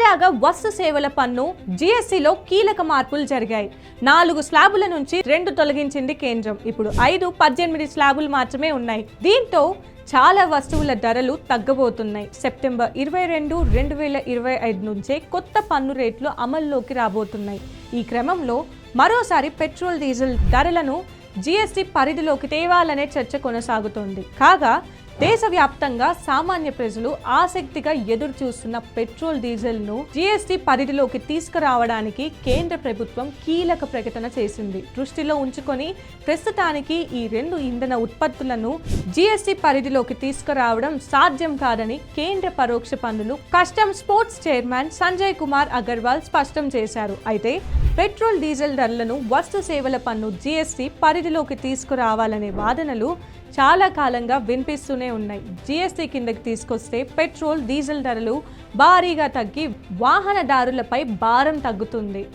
తాజాగా వస్తు సేవల పన్ను జీఎస్టీలో కీలక మార్పులు జరిగాయి. 4 స్లాబుల నుంచి 2 తొలగించింది కేంద్రం. ఇప్పుడు 5, 18 స్లాబులు మాత్రమే ఉన్నాయి. దీంతో చాలా వస్తువుల ధరలు తగ్గబోతున్నాయి. సెప్టెంబర్ 22, 2025 నుంచే కొత్త పన్ను రేట్లు అమల్లోకి రాబోతున్నాయి. ఈ క్రమంలో మరోసారి పెట్రోల్, డీజిల్ ధరలను జీఎస్టీ పరిధిలోకి తేవాలనే చర్చ కొనసాగుతోంది. కాగా దేశవ్యాప్తంగా సామాన్య ప్రజలు ఆసక్తిగా ఎదురు చూస్తున్న పెట్రోల్, డీజిల్ ను జీఎస్టీ పరిధిలోకి తీసుకురావడానికి కేంద్ర ప్రభుత్వం కీలక ప్రకటన చేసింది. దృష్టిలో ఉంచుకొని ప్రస్తుతానికి ఈ 2 ఇంధన ఉత్పత్తులను జీఎస్టీ పరిధిలోకి తీసుకురావడం సాధ్యం కాదని కేంద్ర పరోక్ష పన్నులు customs sports chairman Sanjay Kumar Agarwal స్పష్టం చేశారు. అయితే పెట్రోల్, డీజిల్ ధరలను వస్తు సేవల పన్ను జీఎస్టీ పరిధిలోకి తీసుకురావాలనే వాదనలు చాలా కాలంగా వినిపిస్తూనే ఉన్నాయి. జీఎస్టీ కిందకి తీసుకొస్తే పెట్రోల్, డీజిల్ ధరలు భారీగా తగ్గి వాహనదారులపై భారం తగ్గుతుంది.